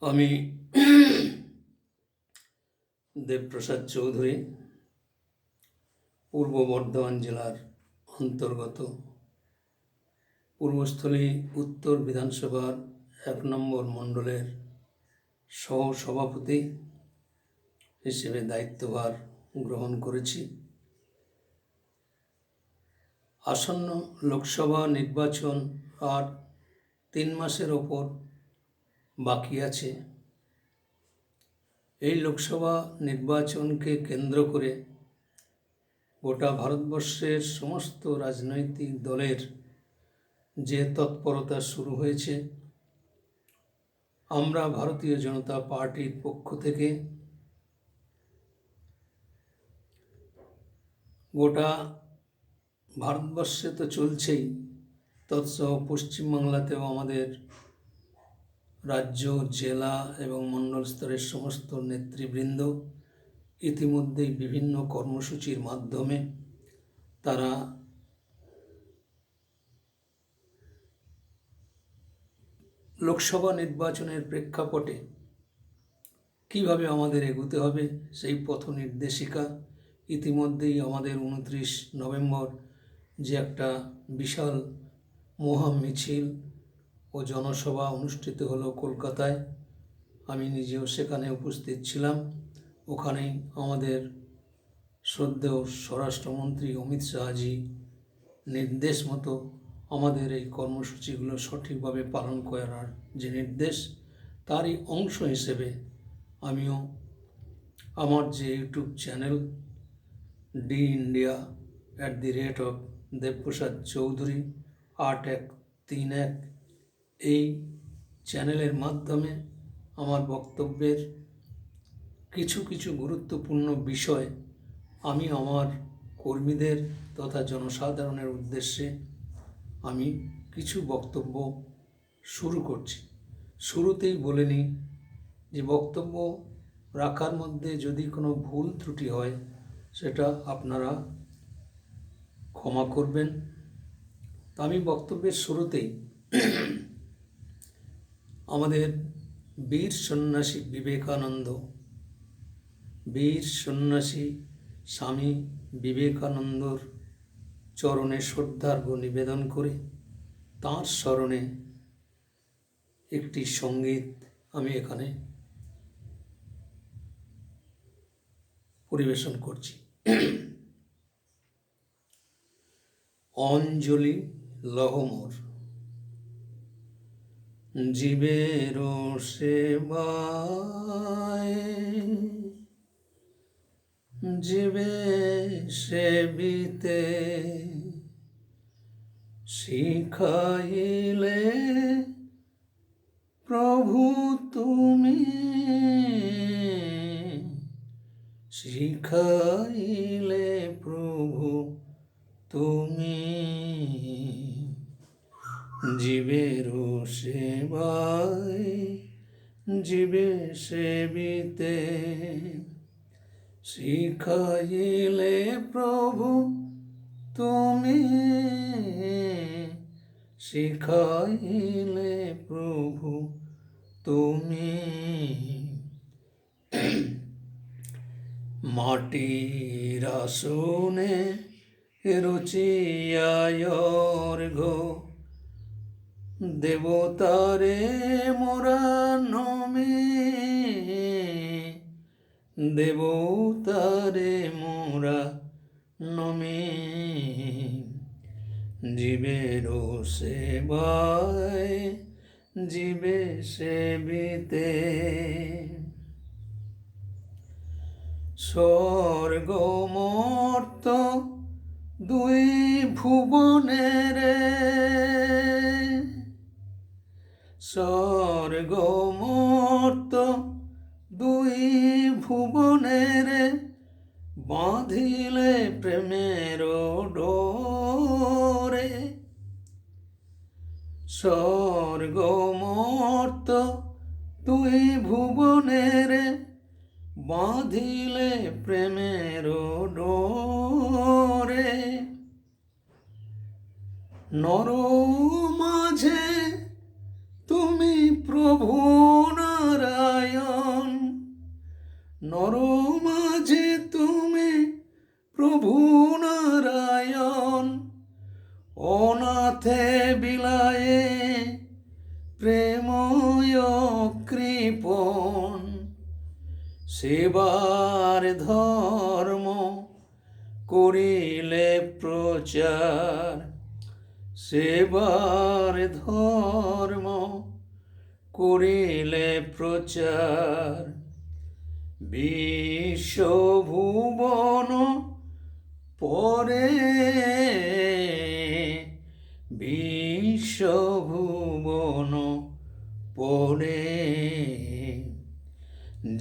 আমি দেবপ্রসাদ চৌধুরী পূর্ব বর্ধমান জেলার অন্তর্গত পূর্বস্থলী উত্তর বিধানসভার 1 নম্বর মণ্ডলের সহসভাপতি হিসেবে দায়িত্বভার গ্রহণ করেছি। আসন্ন লোকসভা নির্বাচন আর 3 মাসের ওপর বাকি আছে। এই লোকসভা নির্বাচনকে কেন্দ্র করে গোটা ভারতবর্ষের সমস্ত রাজনৈতিক দলের যে তৎপরতা শুরু হয়েছে, আমরা ভারতীয় জনতা পার্টির পক্ষ থেকে গোটা ভারতবর্ষে তো চলছেই, তৎসহ পশ্চিমবাংলাতেও আমাদের রাজ্য, জেলা এবং মণ্ডল স্তরের সমস্ত নেতৃবৃন্দ ইতিমধ্যেই বিভিন্ন কর্মসূচির মাধ্যমে তারা লোকসভা নির্বাচনের প্রেক্ষাপটে কিভাবে আমাদের এগোতে হবে সেই পথ নির্দেশিকা ইতিমধ্যেই আমাদের 29 নভেম্বর যে একটা বিশাল মহা মিছিল ও জনসভা অনুষ্ঠিত হলো কলকাতায়। আমি নিজেও সেখানে উপস্থিত ছিলাম। ওখানেই আমাদের শ্রদ্ধেয় স্বরাষ্ট্রমন্ত্রী অমিত শাহজি নির্দেশ মতো আমাদের এই কর্মসূচিগুলো সঠিকভাবে পালন করার যে নির্দেশ, তারই অংশ হিসেবে আমিও আমার যে YouTube channel DIndia @Debprasad Chowdhury 8131 এই চ্যানেলের মাধ্যমে আমার বক্তব্যের কিছু গুরুত্বপূর্ণ বিষয় আমি আমার কর্মীদের তথা জনসাধারণের উদ্দেশ্যে আমি কিছু বক্তব্য শুরু করছি। শুরুতেই বলে নিই যে বক্তব্য রাখার মধ্যে যদি কোনো ভুল ত্রুটি হয় সেটা আপনারা ক্ষমা করবেন। তো আমি বক্তব্যের শুরুতেই আমাদের বীর সন্ন্যাসী বীর সন্ন্যাসী স্বামী বিবেকানন্দর চরণে শ্রদ্ধার্ঘ্য নিবেদন করে তাঁর স্মরণে একটি সঙ্গীত আমি এখানে পরিবেশন করছি। অঞ্জলি লহমোর জীবের সেবায় জীবে সেবিতে শিখাইলে প্রভু তুমি, শিখাইলে প্রভু তুমি, জীবের সেবায় জীবে সেবিতে শিখাইলে প্রভু তুমি, শিখাইলে প্রভু তুমি। মাটির আসনে রুচিয়ায় অর্ঘ্য দেবতারে মোরা নমে, দেবতারে মোরা নমে, জীবের সেবায় জীবে সেবিতে স্বর্গ মর্ত দুই ভুবনের, স্বর্গ মর্ত দুই ভুবনের বাঁধিলে প্রেমের ডোরে, স্বর্গ মর্ত দুই ভুবনের বাঁধিলে প্রেমের ডোরে, নর মাঝে তুমি প্রভু নারায়ণ, নর মাঝে তুমি প্রভু নারায়ণ, অনাথে বিলায়ে প্রেময় কৃপণ। সেবার ধর্ম করিলে প্রচার, সেবার ধর্ম করিলে প্রচার। বিশ্বভুবন পরে, বিশ্বভুবন পরে।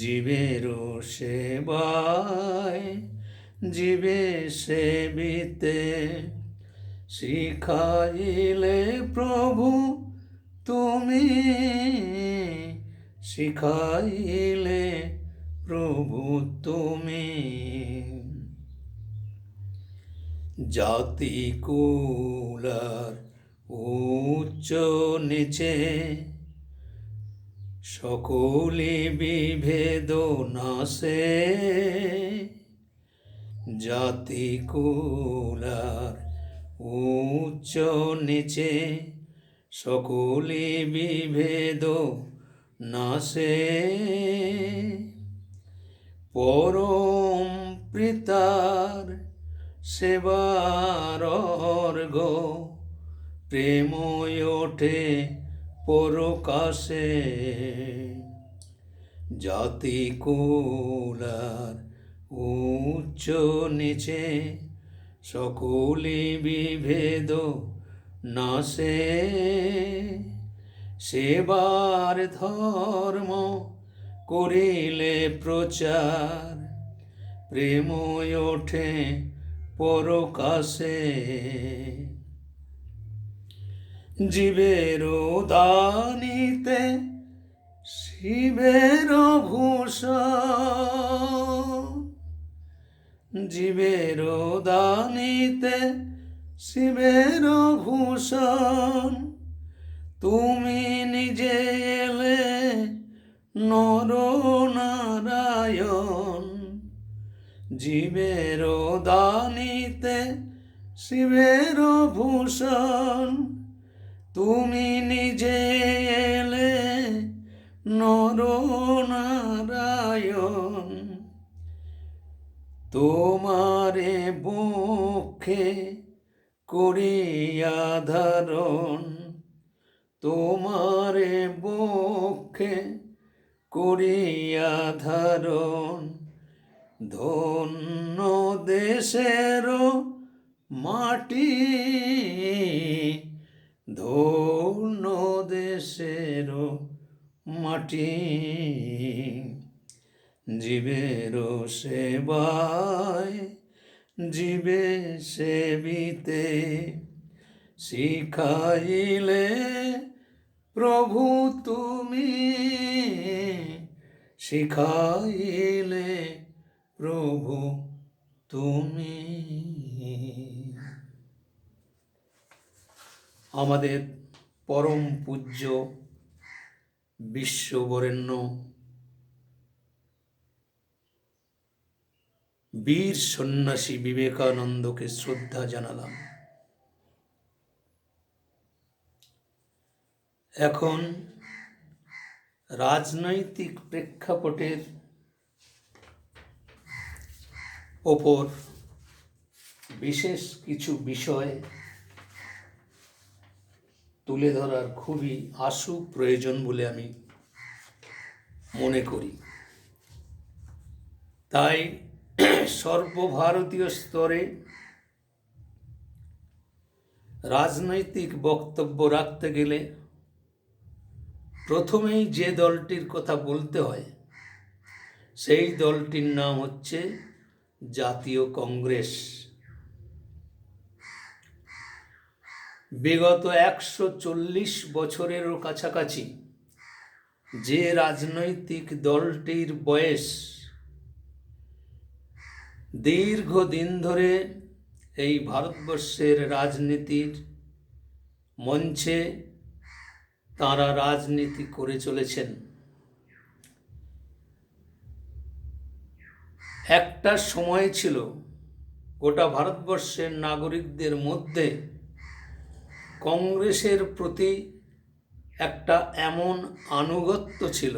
জীবের সেবায় জীবে সেবিতে, শিখাইলে প্রভু তুমি, শিখাইলে প্রভু তুমি। জাতি কুলার উচ্চ নিচে, সকলি বিভেদ নাশে। জাতি কুলার উচ্চ নিচে, সকলি বিভেদ নাশে। পরম পিতার সেবার অর্ঘ, প্রেময় ওঠে পরকাশে। জাতি কুলার উচ্চ নিচে, সকলি বিভেদ নাশে। সেবার ধর্ম করিলে প্রচার, প্রেময় ওঠে পরকাশে। জীবের দানিতে শিবের ভূষণ, জীবের দানিতে শিবের ভূষণ। তুমি নিজে এলে নর নারায়ণ, জীবের দানিতে শিবের ভূষণ। তুমি নিজে এলে নর নারায়ণ, তোমারে বক্ষে করিয়া ধারণ, তোমারে বক্ষে করিয়া ধারণ। ধন্য দেশের মাটি, ধন্য দেশের মাটি। জীবের সেবায় জীবে সেবিতে, শিখাইলে প্রভু তুমি, শিখাইলে প্রভু তুমি। আমাদের পরম পূজ্য বিশ্ববরেণ্য বীর সন্ন্যাসী বিবেকানন্দকে শ্রদ্ধা জানালাম। এখন রাজনৈতিক প্রেক্ষাপটের ওপর বিশেষ কিছু বিষয় তুলে ধরার খুবই আশু প্রয়োজন বলে আমি মনে করি। তাই সর্বভারতীয় স্তরে রাজনৈতিক বক্তব্য রাখতে গেলে প্রথমেই যে দলটির কথা বলতে হয় সেই দলটির নাম হচ্ছে জাতীয় কংগ্রেস। বিগত 140 বছরেরও কাছাকাছি যে রাজনৈতিক দলটির বয়স, দীর্ঘদিন ধরে এই ভারতবর্ষের রাজনীতির মঞ্চে তাঁরা রাজনীতি করে চলেছেন। একটা সময় ছিল গোটা ভারতবর্ষের নাগরিকদের মধ্যে কংগ্রেসের প্রতি একটা এমন আনুগত্য ছিল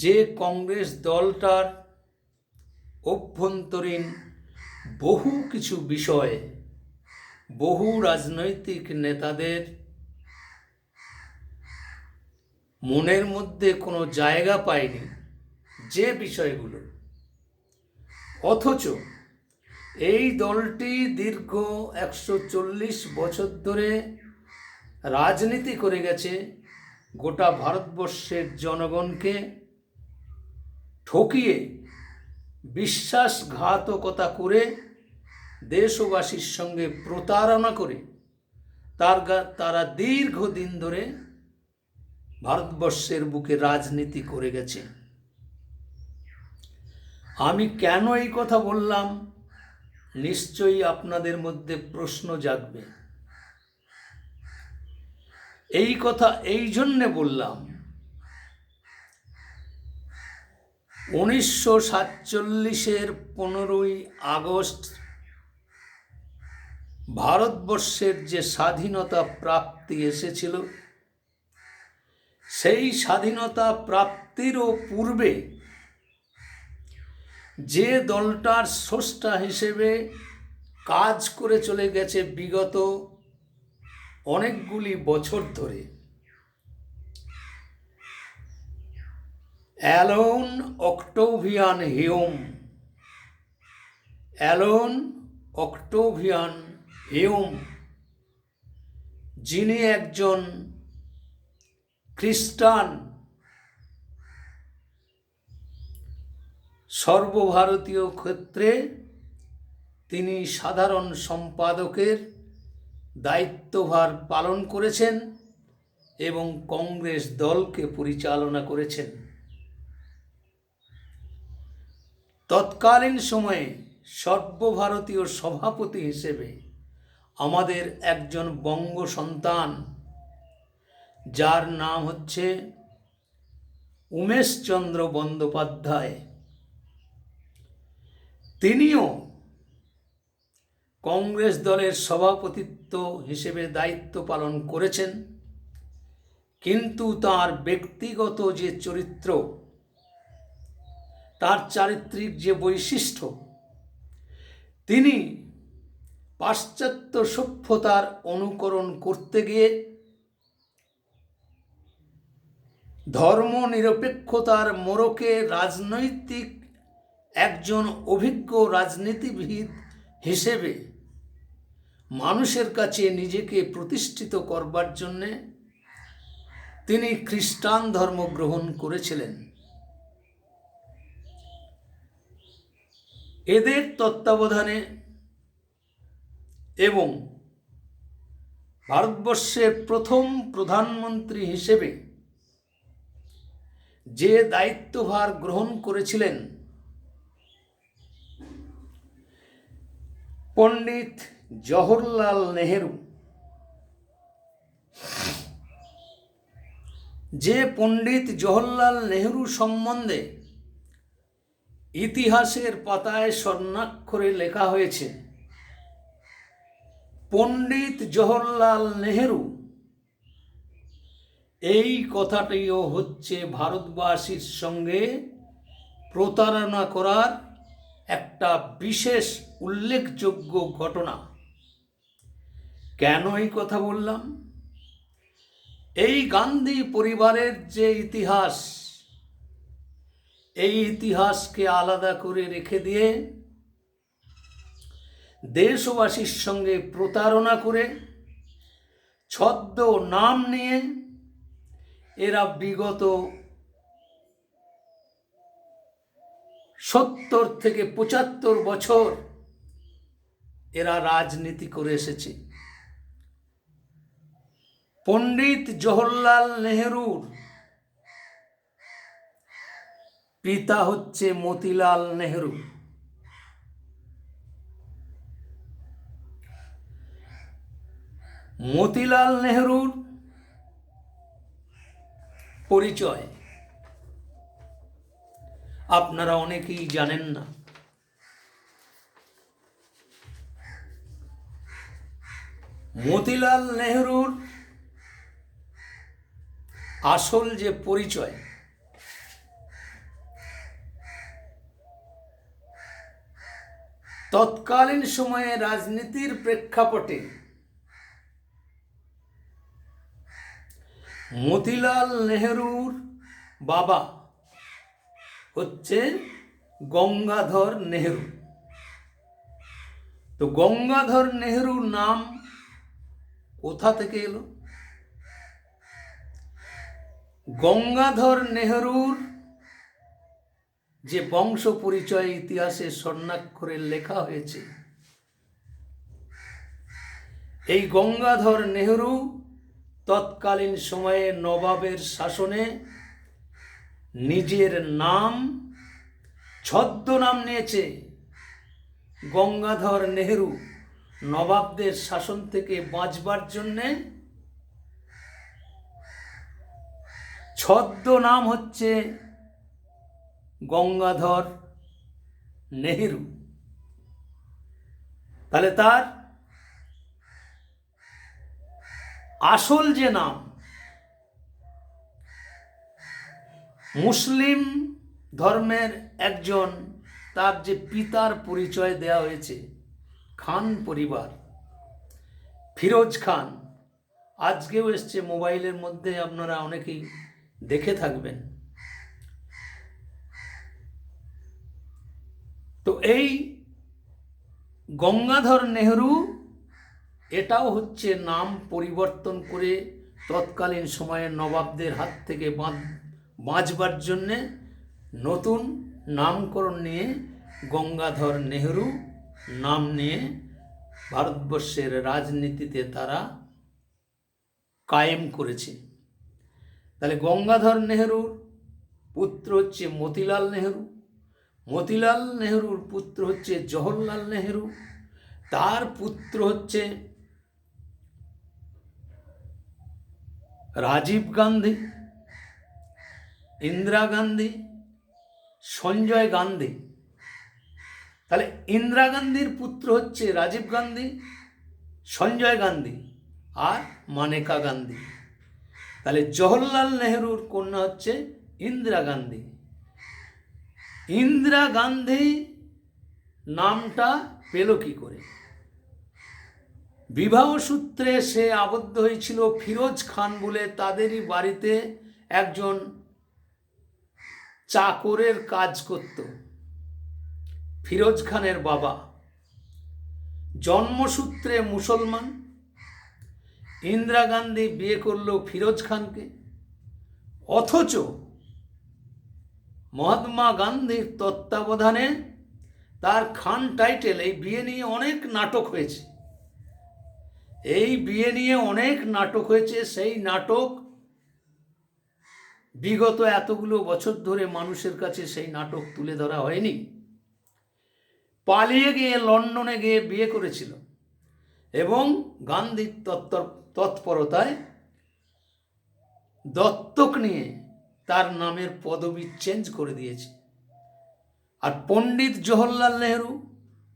যে কংগ্রেস দলটার অভ্যন্তরীণ বহু কিছু বিষয়ে বহু রাজনৈতিক নেতাদের মনের মধ্যে কোনো জায়গা পায়নি, যে বিষয়গুলো। অথচ এই দলটি দীর্ঘ 140 বছর ধরে রাজনীতি করে গেছে, গোটা ভারতবর্ষের জনগণকে ঠকিয়ে বিশ্বাসঘাতকতা করে দেশবাসীর সঙ্গে প্রতারণা করে তারা দীর্ঘদিন ধরে ভারতবর্ষের বুকে রাজনীতি করে গেছে। আমি কেন এই কথা বললাম, নিশ্চয়ই আপনাদের মধ্যে প্রশ্ন জাগবে। এই কথা এই জন্যে বললাম, 1947-এর 15ই আগস্ট ভারতবর্ষের যে স্বাধীনতা প্রাপ্তি এসেছিল, সেই স্বাধীনতা প্রাপ্তিরও পূর্বে যে দলটার স্রষ্টা হিসেবে কাজ করে চলে গেছে বিগত অনেকগুলি বছর ধরে, অ্যালান অক্টাভিয়ান হিউম, যিনি একজন খ্রিস্টান, সর্বভারতীয় ক্ষেত্রে তিনি সাধারণ সম্পাদকের দায়িত্বভার পালন করেছেন এবং কংগ্রেস দলকে পরিচালনা করেছেন। তৎকালীন সময়ে সর্বভারতীয় সভাপতি হিসেবে আমাদের একজন বঙ্গ সন্তান, যার নাম হচ্ছে উমেশচন্দ্র বন্দ্যোপাধ্যায়, তিনিও কংগ্রেস দলের সভাপতিত্ব হিসেবে দায়িত্ব পালন করেছেন। কিন্তু তার ব্যক্তিগত যে চরিত্র, তার চারিত্রিক যে বৈশিষ্ট্য, তিনি পাশ্চাত্য সভ্যতার অনুকরণ করতে গিয়ে ধর্মনিরপেক্ষতার মোড়কে রাজনৈতিক একজন অভিজ্ঞ রাজনীতিবিদ হিসেবে মানুষের কাছে নিজেকে প্রতিষ্ঠিত করবার জন্যে তিনি খ্রিস্টান ধর্ম গ্রহণ করেছিলেন। এদের তত্ত্বাবধানে এবং ভারতবর্ষের প্রথম প্রধানমন্ত্রী হিসেবে যে দায়িত্বভার গ্রহণ করেছিলেন পণ্ডিত জওহরলাল নেহেরু, যে পণ্ডিত জওহরলাল নেহেরু সম্বন্ধে ইতিহাসের পাতায় স্বর্ণাক্ষরে লেখা হয়েছে, পণ্ডিত জওহরলাল নেহেরু এই কথাটিও হচ্ছে ভারতবাসীর সঙ্গে প্রতারণা করার একটা বিশেষ উল্লেখযোগ্য ঘটনা। কেন এই কথা বললাম? এই গান্ধী পরিবারের যে ইতিহাস, এই ইতিহাসকে আলাদা করে রেখে দিয়ে দেশবাসীর সঙ্গে প্রতারণা করে ছদ্ম নাম নিয়ে এরা বিগত 70 থেকে 75 বছর এরা রাজনীতি করে এসেছে। পণ্ডিত জওহরলাল নেহেরুর পিতা হচ্ছে মতিলাল নেহেরু। মতিলাল নেহেরুর পরিচয় আপনারা অনেকেই জানেন না। মতিলাল নেহরুর আসল যে পরিচয়, তৎকালীন সময়ে রাজনীতির প্রেক্ষাপটে মতিলাল নেহরুর বাবা হচ্ছে গঙ্গাধর নেহরু। তো গঙ্গাধর নেহরুর নাম কোথা থেকে এলো? গঙ্গাধর নেহরুর যে বংশ পরিচয় ইতিহাসে স্বর্ণাক্ষরে লেখা হয়েছে, এই গঙ্গাধর নেহরু তৎকালীন সময়ে নবাবের শাসনে নিজের নাম ছদ্মনাম নিয়েছে। গঙ্গাধর নেহরু নবাবদের শাসন থেকে বাঁচবার জন্যে ছদ্মনাম হচ্ছে গঙ্গাধর নেহরু। তাহলে তার আসল যে নাম, মুসলিম ধর্মের একজন, তার যে পিতার পরিচয় দেওয়া হয়েছে খান পরিবার, ফিরোজ খান, আজকেও এসছে মোবাইলের মধ্যে, আপনারা অনেকেই দেখে থাকবেন। তো এই গঙ্গাধর নেহরু এটাও হচ্ছে নাম পরিবর্তন করে তৎকালীন সময়ে নবাবদের হাত থেকে বাঁচবার জন্যে নতুন নামকরণ নিয়ে গঙ্গাধর নেহরু নাম নিয়ে ভারতবর্ষের রাজনীতিতে তারা কায়েম করেছে। তাহলে গঙ্গাধর নেহরুর পুত্র হচ্ছে মতিলাল নেহরু, মতিলাল নেহরুর পুত্র হচ্ছে জওহরলাল নেহরু, তার পুত্র হচ্ছে রাজীব গান্ধী, ইন্দিরা গান্ধী, সঞ্জয় গান্ধী। তাহলে ইন্দিরা গান্ধীর পুত্র হচ্ছে রাজীব গান্ধী, সঞ্জয় গান্ধী আর মানেকা গান্ধী। তাহলে জওহরলাল নেহরুর কন্যা হচ্ছে ইন্দিরা গান্ধী। ইন্দিরা গান্ধী নামটা পেল কি করে? বিবাহ সূত্রে সে আবদ্ধ হয়েছিল ফিরোজ খান বলে তাদেরই বাড়িতে একজন চাকরের কাজ করত। ফিরোজ খানের বাবা জন্মসূত্রে মুসলমান, ইন্দিরা গান্ধী বিয়ে করলো ফিরোজ খানকে, অথচ মহাত্মা গান্ধীর তত্ত্বাবধানে তার খান টাইটেল, এই বিয়ে নিয়ে অনেক নাটক হয়েছে, এই বিয়ে নিয়ে অনেক নাটক হয়েছে। সেই নাটক বিগত এতগুলো বছর ধরে মানুষের কাছে সেই নাটক তুলে ধরা হয়নি। পালিয়ে গিয়ে লন্ডনে গিয়ে বিয়ে করেছিল এবং গান্ধীর তৎপরতায় দত্তক নিয়ে তার নামের পদবি চেঞ্জ করে দিয়েছে। আর পণ্ডিত জওহরলাল নেহরু,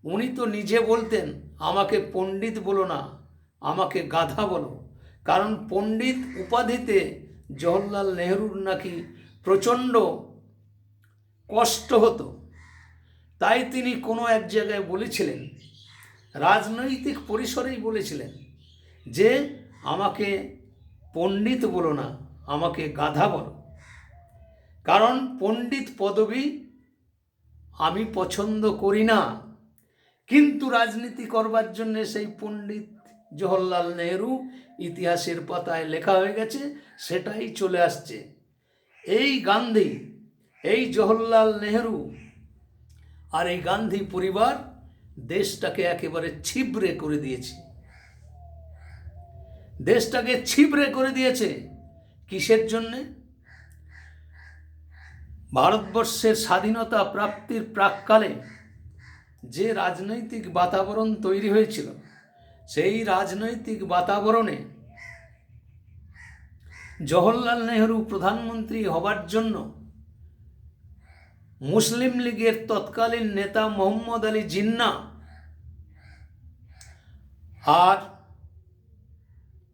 উনি তো নিজে বলতেন আমাকে পণ্ডিত বলো না, আমাকে গাধা বলো, কারণ পণ্ডিত উপাধিতে জওহরলাল নেহরুর নাকি প্রচণ্ড কষ্ট হতো। তাই তিনি কোনো এক জায়গায় বলেছিলেন, রাজনৈতিক পরিসরেই বলেছিলেন যে আমাকে পণ্ডিত বলো না, আমাকে গাধা বলো, কারণ পণ্ডিত পদবি আমি পছন্দ করি না। কিন্তু রাজনীতি করবার জন্য সেই পণ্ডিত জওহরলাল নেহরু ইতিহাসের পাতায় লেখা হয়ে গেছে, সেটাই চলে আসছে। এই গান্ধী, এই জওহরলাল নেহরু আর এই গান্ধী পরিবার দেশটাকে একেবারে ছিবড়ে করে দিয়েছে। দেশটাকে ছিবড়ে করে দিয়েছে কিসের জন্যে? ভারতবর্ষের স্বাধীনতা প্রাপ্তির প্রাক্কালে যে রাজনৈতিক বাতাবরণ তৈরি হয়েছিল, সেই রাজনৈতিক বাতাবরণে জওহরলাল নেহরু প্রধানমন্ত্রী হবার জন্য মুসলিম লীগের তৎকালীন নেতা মোহাম্মদ আলী জিন্না আর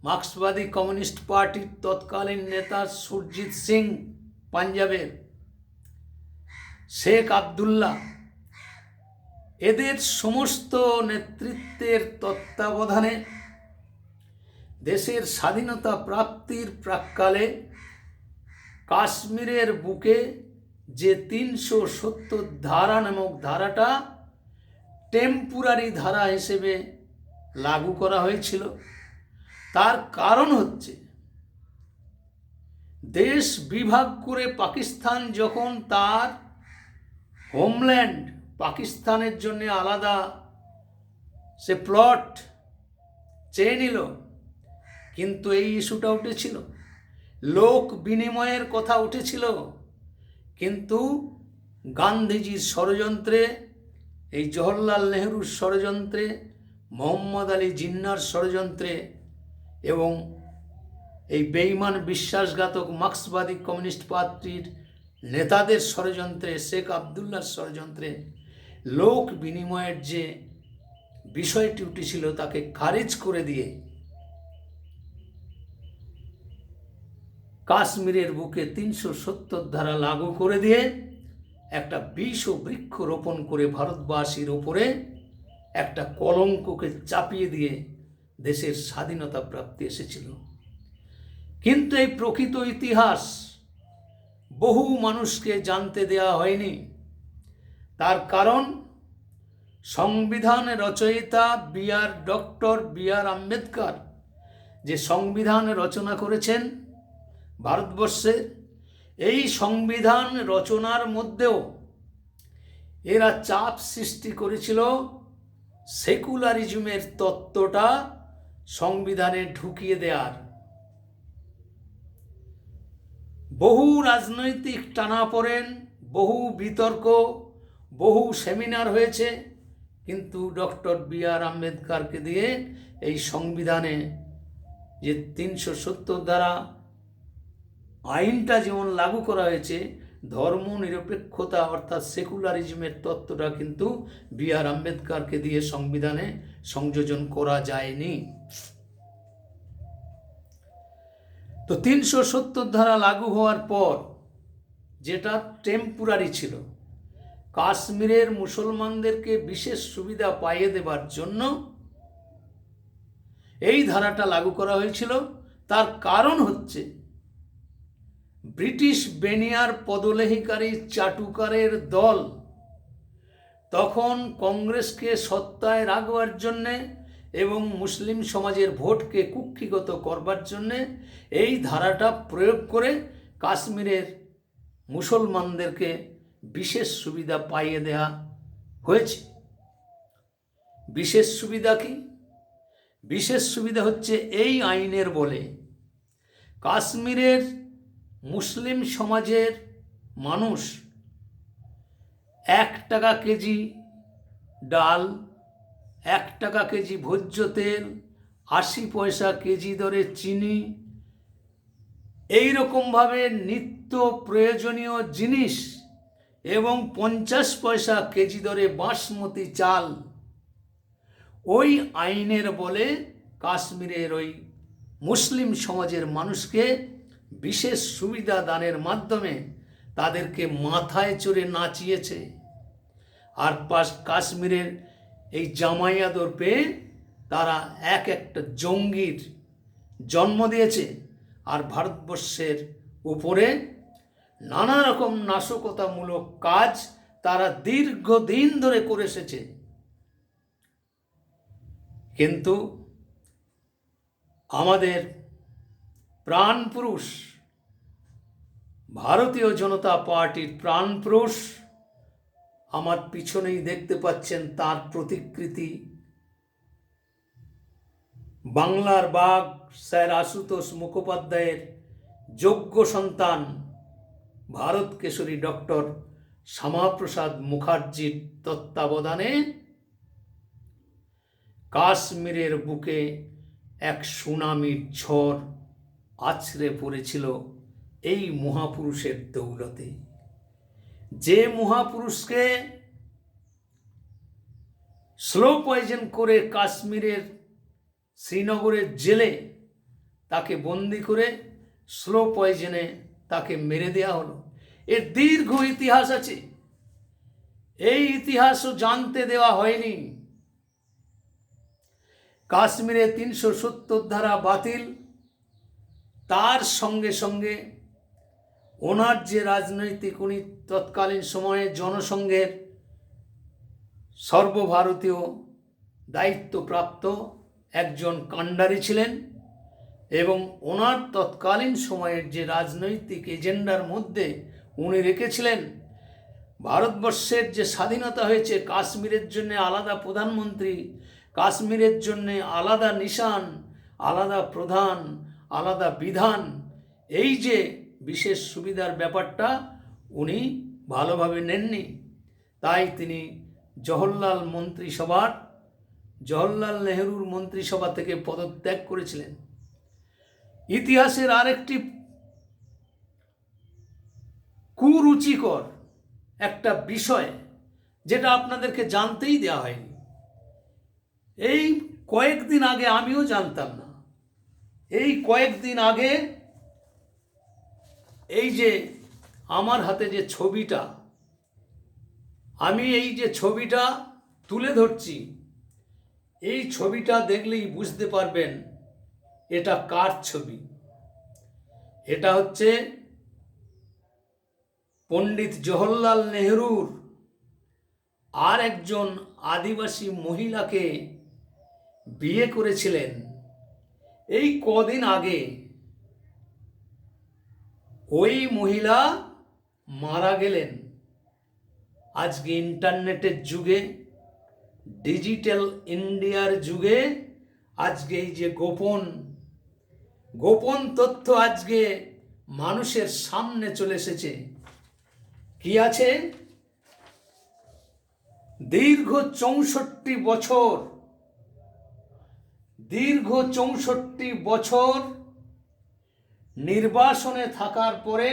মার্ক্সবাদী কমিউনিস্ট পার্টির তৎকালীন নেতা সুরজিৎ সিং পাঞ্জাবের, শেখ আবদুল্লাহ, এদের সমস্ত নেতৃত্বের তত্ত্বাবধানে দেশের স্বাধীনতা প্রাপ্তির প্রাক্কালে কাশ্মীরের বুকে যে ৩৭০ ধারা নামক ধারাটা টেম্পোরারি ধারা হিসেবে লাগু করা হয়েছিল, তার কারণ হচ্ছে দেশ বিভাগ করে পাকিস্তান যখন তার হোমল্যান্ড পাকিস্তানের জন্য আলাদা সে প্লট চেয়ে নিল, কিন্তু এই ইস্যুটা উঠেছিল, লোক বিনিময়ের কথা উঠেছিল, কিন্তু গান্ধীজির ষড়যন্ত্রে, এই জওহরলাল নেহরুর ষড়যন্ত্রে, মোহাম্মদ আলী জিন্নার ষড়যন্ত্রে এবং এই বেঈমান বিশ্বাসঘাতক মার্ক্সবাদী কমিউনিস্ট পার্টির নেতাদের ষড়যন্ত্রে, শেখ আবদুল্লাহর ষড়যন্ত্রে লোক বিনিময়ের যে বিষয়টি উঠেছিল তাকে খারিজ করে দিয়ে কাশ্মীরের বুকে ৩৭০ ধারা লাগু করে দিয়ে একটা বিষ ও বৃক্ষ রোপণ করে ভারতবাসীর ওপরে একটা কলঙ্ককে চাপিয়ে দিয়ে দেশের স্বাধীনতা প্রাপ্তি এসেছিল। কিন্তু এই প্রকৃত ইতিহাস বহু মানুষকে জানতে দেওয়া হয়নি। তার কারণ সংবিধান রচয়িতা ডক্টর বি আর আম্বেদকর যে সংবিধান রচনা করেছেন ভারতবর্ষে, এই সংবিধান রচনার মধ্যেও এরা চাপ সৃষ্টি করেছিল সেকুলারিজমের তত্ত্বটা সংবিধানে ঢুকিয়ে দেওয়ার। বহু রাজনৈতিক টানাপোড়েন, বহু বিতর্ক, বহু সেমিনার হয়েছে, কিন্তু ডক্টর বি আর আম্বেদকরকে দিয়ে এই সংবিধানে যে ৩৭০ দ্বারা আইনটা যেমন লাগু করা হয়েছে, ধর্ম নিরপেক্ষতা অর্থাৎ সেকুলারিজমের তত্ত্বটা কিন্তু বি আর আম্বেদকরকে দিয়ে সংবিধানে সংযোজন করা যায়নি। তো ৩৭০ ধারা লাগু হওয়ার পর, যেটা টেম্পোরারি ছিল, কাশ্মীরের মুসলমানদেরকে বিশেষ সুবিধা পাইয়ে দেবার জন্য এই ধারাটা লাগু করা হয়েছিল। তার কারণ হচ্ছে ব্রিটিশ বেনিয়ার পদলেহিকারী চাটুকারের দল তখন কংগ্রেসকে সত্তায় রাখবার জন্যে এবং মুসলিম সমাজের ভোটকে কুক্ষিগত করবার জন্যে এই ধারাটা প্রয়োগ করে কাশ্মীরের মুসলমানদেরকে বিশেষ সুবিধা পাইয়ে দেওয়া হয়েছে। বিশেষ সুবিধা কি? বিশেষ সুবিধা হচ্ছে এই আইনের বলে কাশ্মীরের মুসলিম সমাজের মানুষ 1 টাকা কেজি ডাল, 1 টাকা কেজি ভোজ্য তেল, 80 পয়সা কেজি দরে চিনি, এই রকমভাবে নিত্য প্রয়োজনীয় জিনিস এবং 50 পয়সা কেজি দরে বাসমতি চাল ওই আইনের বলে কাশ্মীরের ওই মুসলিম সমাজের মানুষকে বিশেষ সুবিধা দানের মাধ্যমে তাদেরকে মাথায় চড়ে নাচিয়েছে। আর কাশ্মীরের এই জামাইয়াদর পেয়ে তারা একটা জঙ্গির জন্ম দিয়েছে। আর ভারতবর্ষের উপরে নানা রকম নাশকতামূলক কাজ তারা দীর্ঘদিন ধরে করে এসেছে। কিন্তু আমাদের প্রাণপুরুষ ভারতীয় জনতা পার্টির প্রাণপুরুষ, আমার পিছনেই দেখতে পাচ্ছেন তার প্রতিকৃতি, বাংলার বাঘ স্যার আশুতোষ মুখোপাধ্যায়ের যোগ্য সন্তান ভারত কেশরী ডক্টর শ্যামাপ্রসাদ মুখার্জির তত্ত্বাবধানে কাশ্মীরের বুকে এক সুনামির ঝড় আছড়ে পড়েছিল এই মহাপুরুষের দৌলতে। যে মহাপুরুষকে স্লো পয়জন করে কাশ্মীরের শ্রীনগরের জেলে তাকে বন্দি করে স্লো পয়জনে তাকে মেরে দেওয়া হলো। এর দীর্ঘ ইতিহাস আছে, এই ইতিহাসও জানতে দেওয়া হয়নি। কাশ্মীরে 370 ধারা বাতিল, তার সঙ্গে সঙ্গে ওনার যে রাজনৈতিক, উনি তৎকালীন সময়ে জনসংঘের সর্বভারতীয় দায়িত্বপ্রাপ্ত একজন কাণ্ডারি ছিলেন এবং ওনার তৎকালীন সময়ের যে রাজনৈতিক এজেন্ডার মধ্যে উনি রেখেছিলেন ভারতবর্ষের যে স্বাধীনতা হয়েছে, কাশ্মীরের জন্য আলাদা প্রধানমন্ত্রী, কাশ্মীরের জন্য আলাদা নিশান, আলাদা প্রধান, আলাদা বিধান, এই যে বিশেষ সুবিধার ব্যাপারটা উনি ভালোভাবে নেননি। তাই তিনি জওহরলাল নেহরুর মন্ত্রিসভা থেকে পদত্যাগ করেছিলেন। ইতিহাসের আরেকটি কুরুচিকর একটা বিষয় যেটা আপনাদেরকে জানতেই দেওয়া হয়নি, এই কয়েকদিন আগে, আমিও জানতাম না, এই কয়েকদিন আগে এই যে আমার হাতে যে ছবিটা, আমি এই যে ছবিটা তুলে ধরছি, এই ছবিটা দেখলেই বুঝতে পারবেন এটা কার ছবি। এটা হচ্ছে পণ্ডিত জওহরলাল নেহরুর আর একজন আদিবাসী মহিলাকে বিয়ে করেছিলেন এই কদিন আগে। ওই মহিলা মারা গেলেন। আজকে ইন্টারনেটের যুগে, ডিজিটাল ইন্ডিয়ার যুগে, আজকে এই যে গোপন তথ্য আজকে মানুষের সামনে চলে এসেছে। কি আছে? দীর্ঘ 64 বছর নির্বাসনে থাকার পরে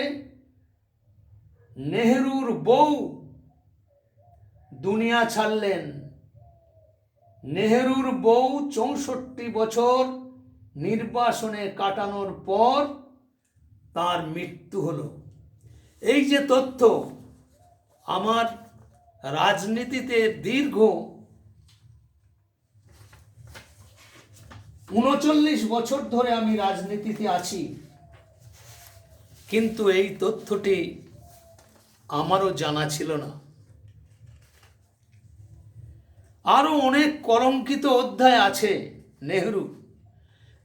নেহরুর বউ দুনিয়া ছাড়লেন। নেহরুর বউ 64 বছর নির্বাসনে কাটানোর পর তার মৃত্যু হলো। এই যে তথ্য, আমার রাজনীতিতে দীর্ঘ 39 বছর ধরে আমি রাজনীতিতে আছি, কিন্তু এই তথ্যটি আমারও জানা ছিল না। আরও অনেক কলঙ্কিত অধ্যায় আছে নেহরু,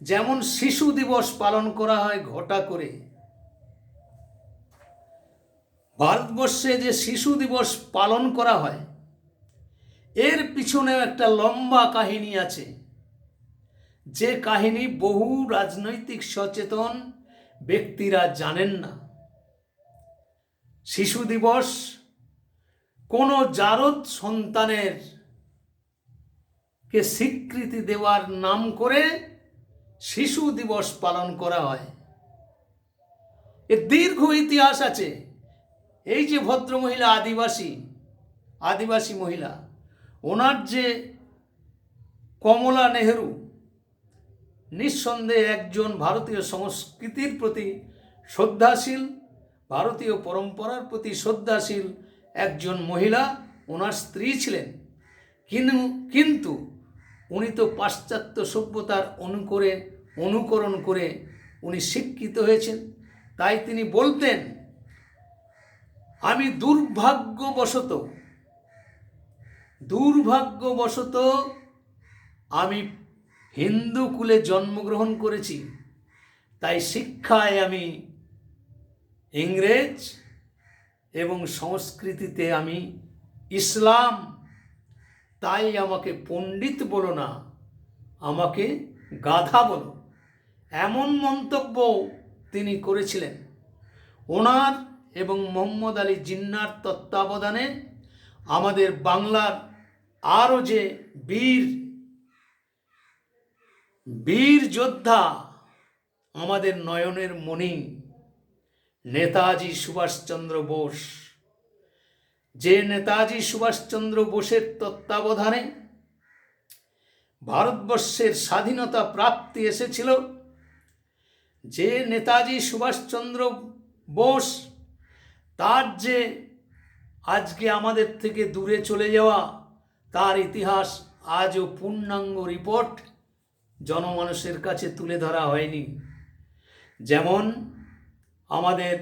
যেমন শিশু দিবস পালন করা হয় ঘটা করে। ভারতবর্ষে যে শিশু দিবস পালন করা হয়, এর পিছনেও একটা লম্বা কাহিনী আছে, যে কাহিনী বহু রাজনৈতিক সচেতন ব্যক্তিরা জানেন না। শিশু দিবস কোনো জারদ সন্তানের কে স্বীকৃতি দেওয়ার নাম করে শিশু দিবস পালন করা হয়। এর দীর্ঘ ইতিহাস আছে। এই যে ভদ্রমহিলা, আদিবাসী মহিলা, ওনার যে কমলা নেহরু, নিঃসন্দেহে একজন ভারতীয় সংস্কৃতির প্রতি শ্রদ্ধাশীল, ভারতীয় পরম্পরার প্রতি শ্রদ্ধাশীল একজন মহিলা, ওনার স্ত্রী ছিলেন। কিন্তু উনি তো পাশ্চাত্য সভ্যতার অনুকরণ করে উনি শিক্ষিত হয়েছেন। তাই তিনি বলতেন, আমি দুর্ভাগ্যবশত আমি হিন্দু কুলে জন্মগ্রহণ করেছি, তাই শিক্ষায় আমি ইংরেজ এবং সংস্কৃতিতে আমি ইসলাম, তাই আমাকে পণ্ডিত বলো না, আমাকে গাধা বলো। এমন মন্তব্য তিনি করেছিলেন। ওনার এবং মোহাম্মদ আলী জিন্নার তত্ত্বাবধানে আমাদের বাংলার আরও যে বীর যোদ্ধা, আমাদের নয়নের মণি নেতাজি সুভাষচন্দ্র বোস, যে নেতাজি সুভাষচন্দ্র বোসের তত্ত্বাবধানে ভারতবর্ষের স্বাধীনতা প্রাপ্তি এসেছিল, যে নেতাজি সুভাষচন্দ্র বোস, তার যে আজকে আমাদের থেকে দূরে চলে যাওয়া, তার ইতিহাস আজও পূর্ণাঙ্গ রিপোর্ট জনমানুষের কাছে তুলে ধরা হয়নি। যেমন আমাদের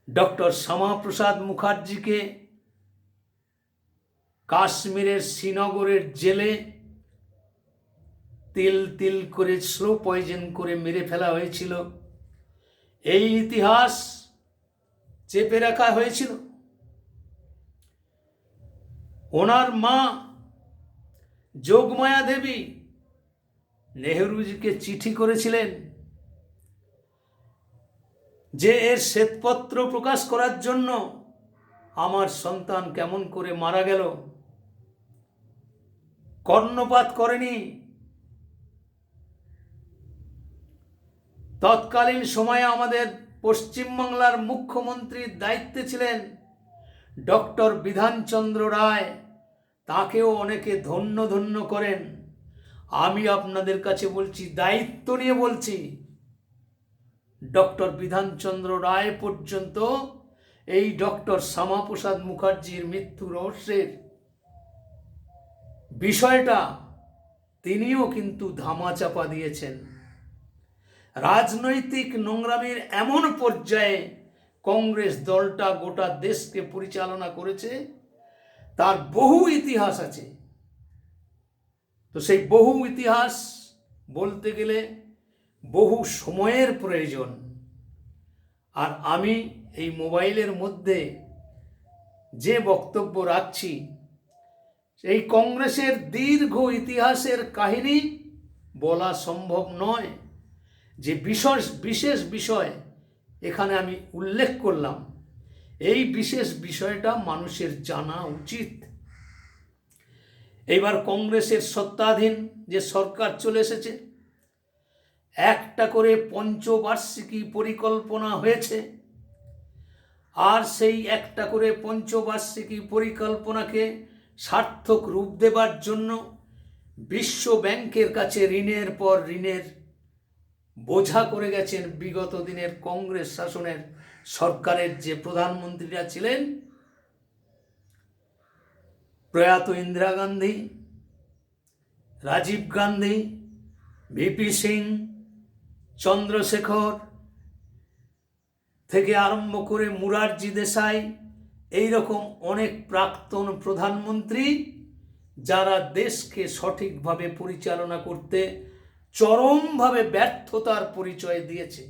ডক্টর শ্যামাপ্রসাদ মুখার্জিকে কাশ্মীরের শ্রীনগরের জেলে তিল তিল করে স্লো পয়জন করে মেরে ফেলা হয়েছিল, এই ইতিহাস চেপে রাখা হয়েছিল। ওনার মা যোগমায়া দেবী নেহরুজিকে চিঠি করেছিলেন যে এর শ্বেতপত্র প্রকাশ করার জন্য আমার সন্তান কেমন করে মারা গেল। কর্ণপাত করেনি। তৎকালীন সময়ে আমাদের পশ্চিমবাংলার মুখ্যমন্ত্রীর দায়িত্বে ছিলেন ডক্টর বিধানচন্দ্র রায়, তাকেও অনেকে ধন্য ধন্য করেন। আমি আপনাদের কাছে বলছি, দায়িত্ব নিয়ে বলছি, ডক্টর বিধানচন্দ্র রায় পর্যন্ত এই ডক্টর শ্যামাপ্রসাদ মুখার্জির মৃত্যু রহস্যের বিষয়টা তিনিও কিন্তু ধামাচাপা দিয়েছেন। রাজনৈতিক নোংরামির এমন পর্যায়ে কংগ্রেস দলটা গোটা দেশকে পরিচালনা করেছে, তার বহু ইতিহাস আছে। তো সেই বহু ইতিহাস বলতে গেলে বহু সময়ের প্রয়োজন। আর আমি এই মোবাইলের মধ্যে যে বক্তব্য রাখছি, এই কংগ্রেসের দীর্ঘ ইতিহাসের কাহিনী বলা সম্ভব নয়। যে বিশেষ বিষয় এখানে আমি উল্লেখ করলাম, এই বিশেষ বিষয়টা মানুষের জানা উচিত। এইবার কংগ্রেসের সত্ত্বাধীন যে সরকার চলে এসেছে, একটা করে পঞ্চবার্ষিকী পরিকল্পনা হয়েছে, আর সেই একটা করে পঞ্চবার্ষিকী পরিকল্পনাকে সার্থক রূপ দেবার জন্য বিশ্ব ব্যাংকের কাছে ঋণের পর ঋণের বোঝা করে গেছেন বিগত দিনের কংগ্রেস শাসনের সরকারের যে প্রধানমন্ত্রীরা ছিলেন, প্রয়াত ইন্দিরা গান্ধী, রাজীব গান্ধী, ভিপি সিং, চন্দ্রশেখর থেকে আরম্ভ করে মুরারজি দেশাই, এইরকম অনেক প্রাক্তন প্রধানমন্ত্রী যারা দেশকে সঠিকভাবে পরিচালনা করতে চরমভাবে ব্যর্থতার পরিচয় দিয়েছে।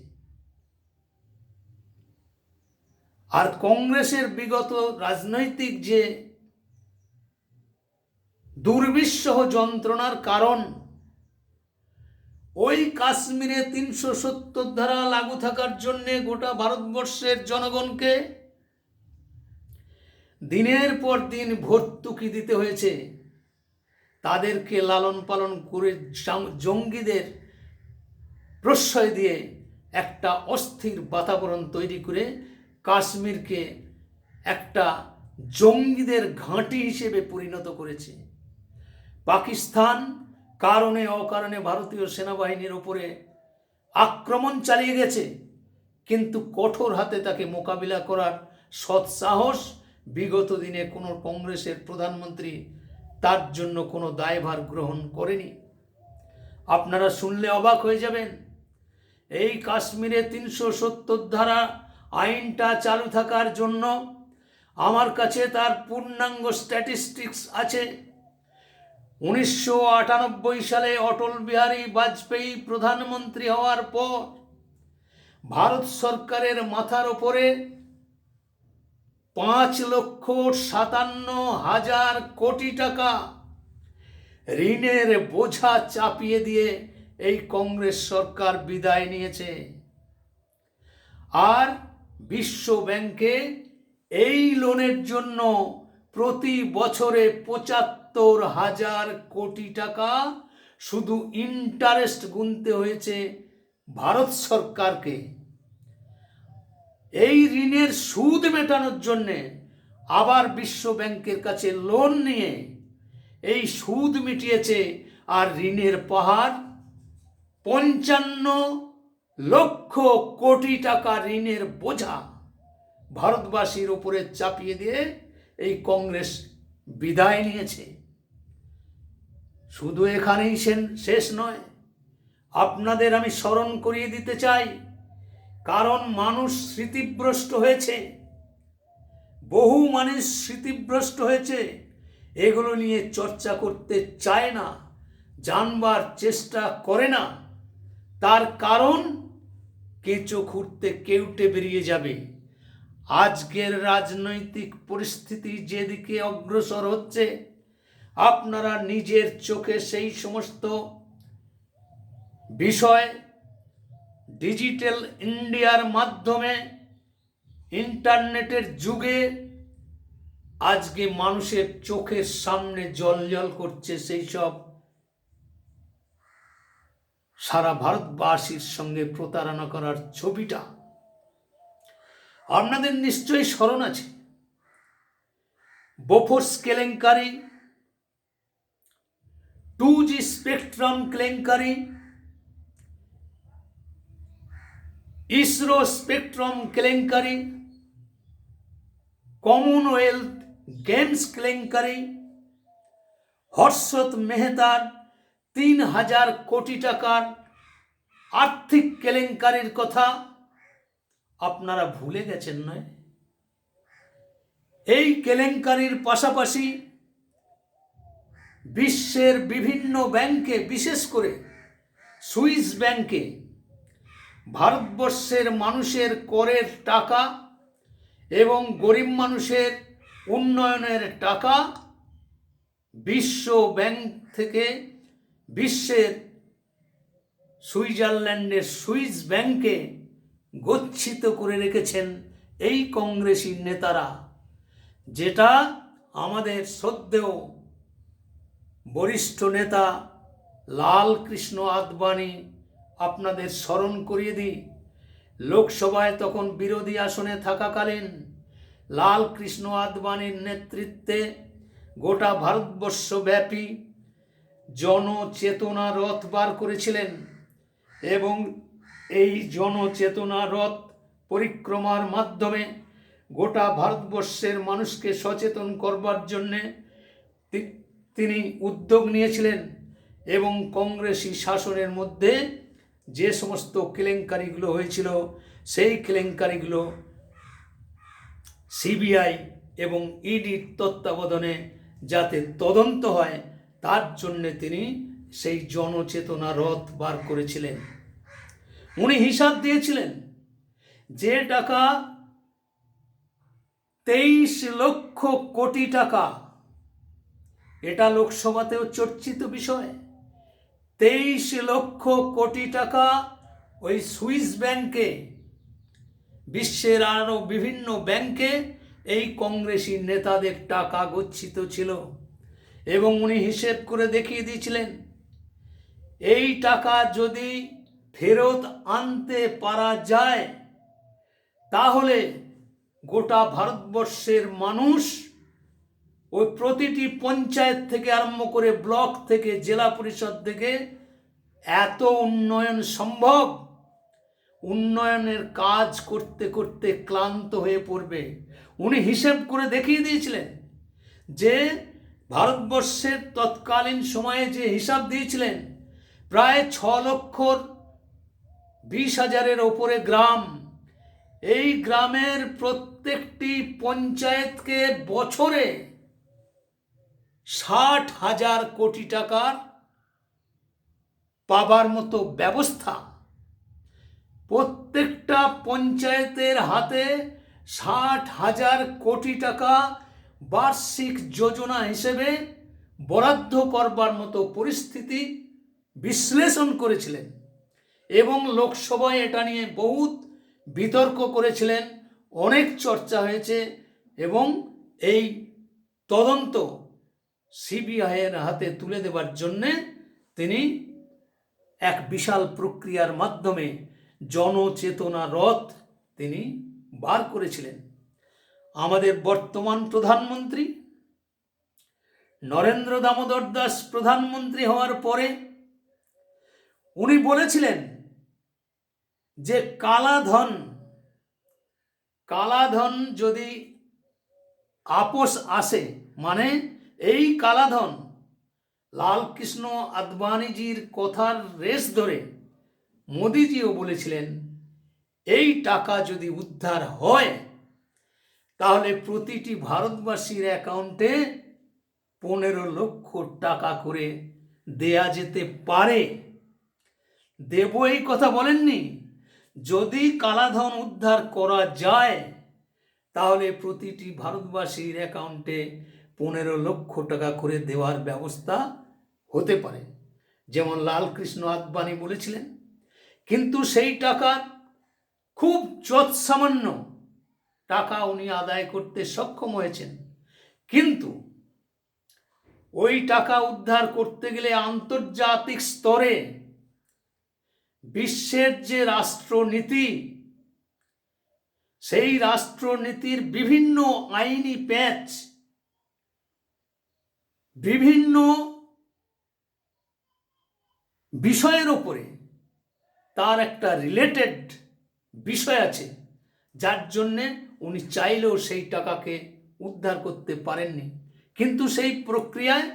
আর কংগ্রেসের বিগত রাজনৈতিক যে দুর্বিষহ যন্ত্রণার কারণ, ওই কাশ্মীরে 370 ধারা লাগু থাকার জন্যে গোটা ভারতবর্ষের জনগণকে দিনের পর দিন ভর্তুকি দিতে হয়েছে। তাদেরকে লালন পালন করে জঙ্গিদের প্রশ্রয় দিয়ে একটা অস্থির বাতাবরণ তৈরি করে কাশ্মীরকে একটা জঙ্গিদের ঘাঁটি হিসেবে পরিণত করেছে। পাকিস্তান কারণে অকারণে ভারতীয় সেনাবাহিনীর ওপরে আক্রমণ চালিয়ে গেছে, কিন্তু কঠোর হাতে তাকে মোকাবিলা করার সৎসাহস বিগত দিনে কোনো কংগ্রেসের প্রধানমন্ত্রী তার জন্য কোনো দায়ভার গ্রহণ করেনি। আপনারা শুনলে অবাক হয়ে যাবেন, এই কাশ্মীরে 370 ধারা আইনটা চালু থাকার জন্য আমার কাছে তার পূর্ণাঙ্গ স্ট্যাটিস্টিক্স আছে। 1998 সালে অটল বিহারী বাজপেয়ী প্রধানমন্ত্রী হওয়ার পর ভারত সরকারের মাথার ওপরে 5,57,000 কোটি টাকা ঋণের বোঝা চাপিয়ে দিয়ে এই কংগ্রেস সরকার বিদায় নিয়েছে। আর বিশ্ব ব্যাংকে এই লোনের জন্য প্রতি বছরে 75,000 কোটি টাকা শুধু ইন্টারেস্ট গুনতে হয়েছে ভারত সরকারকে। এই ঋণের সুদ মেটানোর জন্যে আবার বিশ্ব ব্যাংকের কাছে লোন নিয়ে এই সুদ মিটিয়েছে। আর ঋণের পাহাড় 55 লক্ষ কোটি টাকা ঋণের বোঝা ভারতবাসীর ওপরে চাপিয়ে দিয়ে এই কংগ্রেস বিদায় নিয়েছে। শুধু এখানেই শেষ নয়, আপনাদের আমি স্মরণ করিয়ে দিতে চাই, কারণ মানুষ স্মৃতিভ্রষ্ট হয়েছে, বহু মানুষ স্মৃতিভ্রষ্ট হয়েছে, এগুলো নিয়ে চর্চা করতে চায় না, জানবার চেষ্টা করে না। তার কারণ কেঁচো খুঁড়তে কেউটে বেরিয়ে যাবে। আজকের রাজনৈতিক পরিস্থিতি যেদিকে অগ্রসর হচ্ছে, আপনারা নিজের চোখে সেই সমস্ত বিষয় ডিজিটাল ইন্ডিয়ার মাধ্যমে, ইন্টারনেটের যুগে আজকে মানুষের চোখের সামনে জ্বলজ্বল করছে। সেই সব সারা ভারতবাসীর সঙ্গে প্রতারণা করার ছবিটা আপনাদের নিশ্চয়ই স্মরণ আছে। বোফোর্স কেলেঙ্কারি, 2G স্পেকট্রাম কেলেঙ্কারি, ইসরো স্পেকট্রাম কেলেঙ্কারি, কমনওয়েলথ গেমস কেলেঙ্কারি, হর্ষদ মেহতার 3,000 কোটি টাকার আর্থিক কেলেঙ্কারির কথা আপনারা ভুলে গেছেন নয়? এই কেলেঙ্কারির পাশাপাশি বিশ্বের বিভিন্ন ব্যাংকে, বিশেষ করে সুইস ব্যাংকে ভারতবর্ষের মানুষের করের টাকা এবং গরিব মানুষের উন্নয়নের টাকা বিশ্ব ব্যাংক থেকে বিশ্বের সুইজারল্যান্ডের সুইস ব্যাংকে গচ্ছিত করে রেখেছেন এই কংগ্রেসী নেতারা, যেটা আমাদের শ্রদ্ধেয় বরিষ্ঠ নেতা লালকৃষ্ণ আদবানি, আপনাদের স্মরণ করিয়ে দিই, লোকসভায় তখন বিরোধী আসনে থাকাকালীন লালকৃষ্ণ আদবানির নেতৃত্বে গোটা ভারতবর্ষব্যাপী জনচেতনা রথ বার করেছিলেন এবং এই জনচেতনা রথ পরিক্রমার মাধ্যমে গোটা ভারতবর্ষের মানুষকে সচেতন করবার জন্যে তিনি উদ্যোগ নিয়েছিলেন এবং কংগ্রেসি শাসনের মধ্যে যে সমস্ত কেলেঙ্কারিগুলো হয়েছিল সেই কেলেঙ্কারিগুলো সিবিআই এবং ইডির তত্ত্বাবধানে যাতে তদন্ত হয় তার জন্যে তিনি সেই জনচেতনা রথ বার করেছিলেন। উনি হিসাব দিয়েছিলেন যে টাকা 23 লক্ষ কোটি টাকা, এটা লোকসভাতেও চর্চিত বিষয়, 23 লক্ষ কোটি টাকা ওই সুইস ব্যাংকে, বিশ্বের আরও বিভিন্ন ব্যাংকে এই কংগ্রেসি নেতাদের টাকা গচ্ছিত ছিল এবং উনি হিসেব করে দেখিয়ে দিয়েছিলেন এই টাকা যদি ফেরত আনতে পারা যায় তাহলে গোটা ভারতবর্ষের মানুষ ওই প্রতিটি পঞ্চায়েত থেকে আরম্ভ করে ব্লক থেকে জেলা পরিষদ থেকে এত উন্নয়ন সম্ভব, উন্নয়নের কাজ করতে করতে ক্লান্ত হয়ে পড়বে। উনি হিসেব করে দেখিয়ে দিয়েছিলেন যে ভারতবর্ষের তৎকালীন সময়ে যে হিসাব দিয়েছিলেন প্রায় 6,20,000-এর ওপরে গ্রাম, এই গ্রামের প্রত্যেকটি পঞ্চায়েতকে বছরে 60,000 কোটি টাকার পাবার মতো ব্যবস্থা, প্রত্যেকটা পঞ্চায়েতের হাতে 60,000 কোটি টাকা বার্ষিক যোজনা হিসেবে বরাদ্দ করবার মতো পরিস্থিতি বিশ্লেষণ করেছিলেন এবং লোকসভায় এটা নিয়ে বহুত বিতর্ক করেছিলেন, অনেক চর্চা হয়েছে এবং এই তদন্ত সিবিআইয়ের হাতে তুলে দেবার জন্যে তিনি এক বিশাল প্রক্রিয়ার মাধ্যমে জনচেতনা রথ তিনি বার করেছিলেন। আমাদের বর্তমান প্রধানমন্ত্রী নরেন্দ্র দামোদর দাস প্রধানমন্ত্রী হওয়ার পরে উনি বলেছিলেন যে কালাধন যদি আপোষ আসে, মানে এই কালাধন লালকৃষ্ণ আদবানিজির কথার রেশ ধরে মোদিজিও বলেছিলেন এই টাকা যদি উদ্ধার হয় তাহলে প্রতিটি ভারতবাসীর অ্যাকাউন্টে 15 লক্ষ টাকা করে দেয়া যেতে পারে। দেব এই কথা বলেননি, যদি কালাধন উদ্ধার করা যায় তাহলে প্রতিটি ভারতবাসীর অ্যাকাউন্টে 15 লক্ষ টাকা করে দেওয়ার ব্যবস্থা হতে পারে, যেমন লালকৃষ্ণ আদবানি বলেছিলেন। কিন্তু সেই টাকার খুব যৎসামান্য টাকা উনি আদায় করতে সক্ষম হয়েছেন। কিন্তু ওই টাকা উদ্ধার করতে গেলে আন্তর্জাতিক স্তরে বিশ্বের যে রাষ্ট্রনীতি, সেই রাষ্ট্রনীতির বিভিন্ন আইনি প্যাচ, বিভিন্ন বিষয়ের ওপরে তার একটা রিলেটেড বিষয় আছে, যার জন্যে উনি চাইলেও সেই টাকাকে উদ্ধার করতে পারেননি। কিন্তু সেই প্রক্রিয়ায়